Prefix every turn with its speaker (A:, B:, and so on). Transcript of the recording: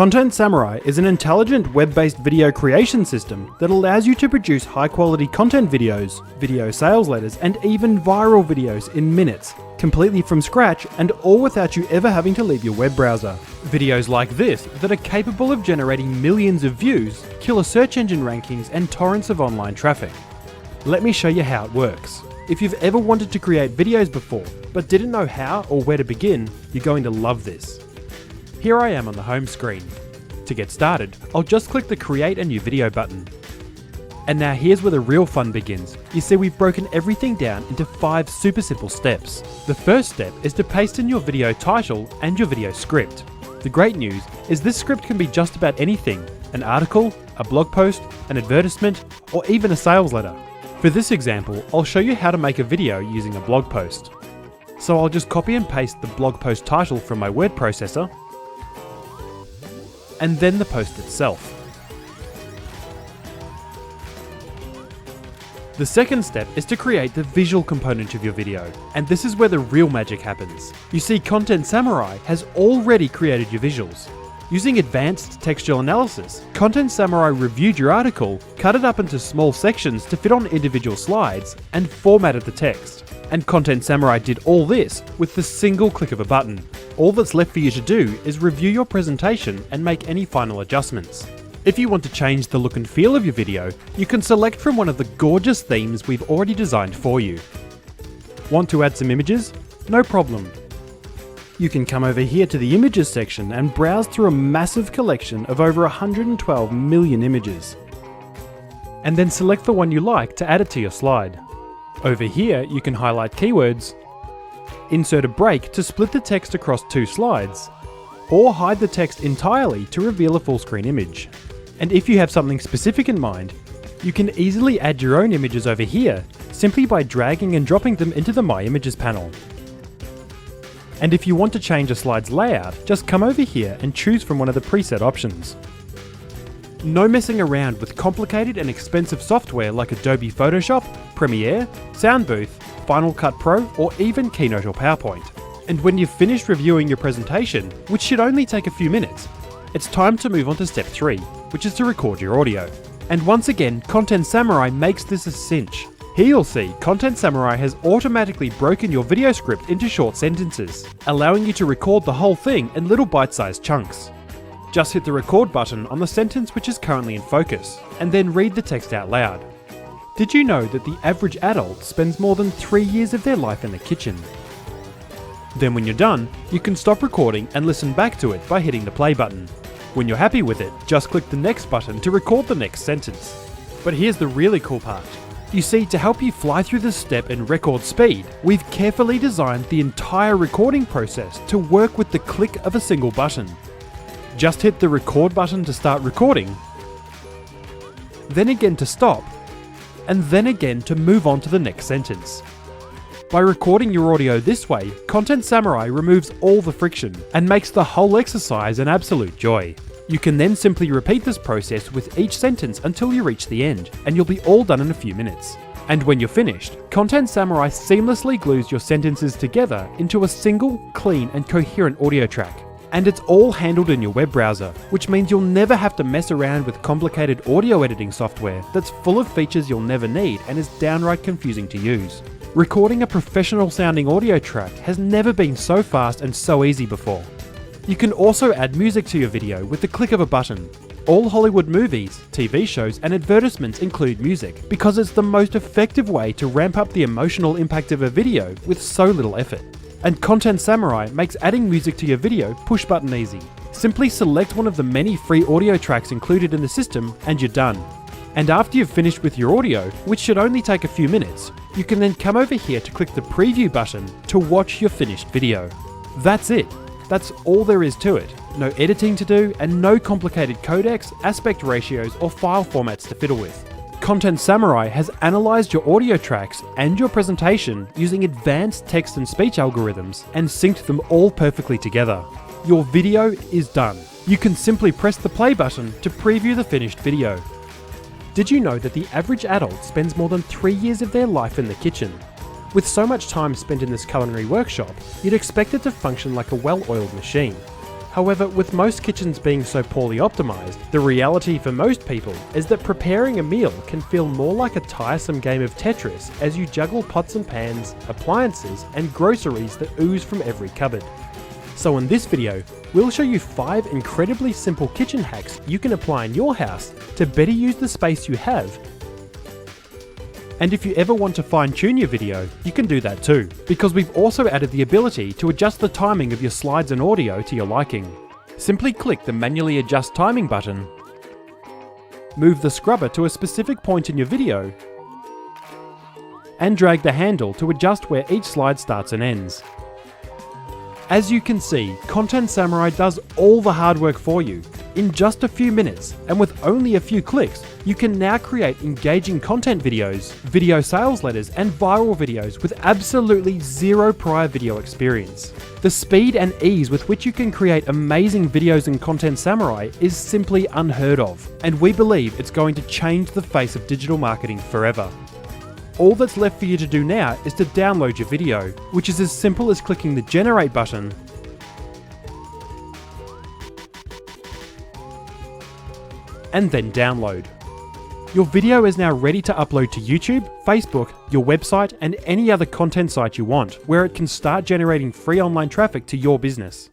A: Content Samurai is an intelligent web-based video creation system that allows you to produce high-quality content videos, video sales letters, and even viral videos in minutes, completely from scratch and all without you ever having to leave your web browser. Videos like this that are capable of generating millions of views, killer search engine rankings, and torrents of online traffic. Let me show you how it works. If you've ever wanted to create videos before, but didn't know how or where to begin, you're going to love this. Here I am on the home screen. To get started, I'll just click the Create a New Video button. And now here's where the real fun begins. You see, we've broken everything down into 5 super simple steps. The first step is to paste in your video title and your video script. The great news is this script can be just about anything: an article, a blog post, an advertisement, or even a sales letter. For this example, I'll show you how to make a video using a blog post. So I'll just copy and paste the blog post title from my word processor, and then the post itself. The second step is to create the visual component of your video, and this is where the real magic happens. You see, Content Samurai has already created your visuals. Using advanced textual analysis, Content Samurai reviewed your article, cut it up into small sections to fit on individual slides, and formatted the text. And Content Samurai did all this with the single click of a button. All that's left for you to do is review your presentation and make any final adjustments. If you want to change the look and feel of your video, you can select from one of the gorgeous themes we've already designed for you. Want to add some images? No problem. You can come over here to the images section and browse through a massive collection of over 112 million images. And then select the one you like to add it to your slide. Over here, you can highlight keywords, insert a break to split the text across 2 slides, or hide the text entirely to reveal a full screen image. And if you have something specific in mind, you can easily add your own images over here, simply by dragging and dropping them into the My Images panel. And if you want to change a slide's layout, just come over here and choose from one of the preset options. No messing around with complicated and expensive software like Adobe Photoshop, Premiere, Soundbooth, Final Cut Pro, or even Keynote or PowerPoint. And when you've finished reviewing your presentation, which should only take a few minutes, it's time to move on to step 3, which is to record your audio. And once again, Content Samurai makes this a cinch. Here you'll see Content Samurai has automatically broken your video script into short sentences, allowing you to record the whole thing in little bite-sized chunks. Just hit the record button on the sentence which is currently in focus, and then read the text out loud. Did you know that the average adult spends more than 3 years of their life in the kitchen? Then when you're done, you can stop recording and listen back to it by hitting the play button. When you're happy with it, just click the next button to record the next sentence. But here's the really cool part. You see, to help you fly through this step in record speed, we've carefully designed the entire recording process to work with the click of a single button. Just hit the record button to start recording, then again to stop, and then again to move on to the next sentence. By recording your audio this way, Content Samurai removes all the friction and makes the whole exercise an absolute joy. You can then simply repeat this process with each sentence until you reach the end, and you'll be all done in a few minutes. And when you're finished, Content Samurai seamlessly glues your sentences together into a single, clean, and coherent audio track. And it's all handled in your web browser, which means you'll never have to mess around with complicated audio editing software that's full of features you'll never need and is downright confusing to use. Recording a professional sounding audio track has never been so fast and so easy before. You can also add music to your video with the click of a button. All Hollywood movies, TV shows, and advertisements include music because it's the most effective way to ramp up the emotional impact of a video with so little effort. And Content Samurai makes adding music to your video push button easy. Simply select one of the many free audio tracks included in the system and you're done. And after you've finished with your audio, which should only take a few minutes, you can then come over here to click the preview button to watch your finished video. That's it. That's all there is to it. No editing to do and no complicated codecs, aspect ratios, or file formats to fiddle with. Content Samurai has analysed your audio tracks and your presentation using advanced text and speech algorithms and synced them all perfectly together. Your video is done. You can simply press the play button to preview the finished video. Did you know that the average adult spends more than 3 years of their life in the kitchen? With so much time spent in this culinary workshop, you'd expect it to function like a well-oiled machine. However, with most kitchens being so poorly optimized, the reality for most people is that preparing a meal can feel more like a tiresome game of Tetris as you juggle pots and pans, appliances, and groceries that ooze from every cupboard. So in this video, we'll show you 5 incredibly simple kitchen hacks you can apply in your house to better use the space you have. And if you ever want to fine-tune your video, you can do that too, because we've also added the ability to adjust the timing of your slides and audio to your liking. Simply click the manually adjust timing button, move the scrubber to a specific point in your video, and drag the handle to adjust where each slide starts and ends. As you can see, Content Samurai does all the hard work for you. In just a few minutes, and with only a few clicks, you can now create engaging content videos, video sales letters, and viral videos with absolutely zero prior video experience. The speed and ease with which you can create amazing videos in Content Samurai is simply unheard of, and we believe it's going to change the face of digital marketing forever. All that's left for you to do now is to download your video, which is as simple as clicking the generate button and then download. Your video is now ready to upload to YouTube, Facebook, your website, and any other content site you want, where it can start generating free online traffic to your business.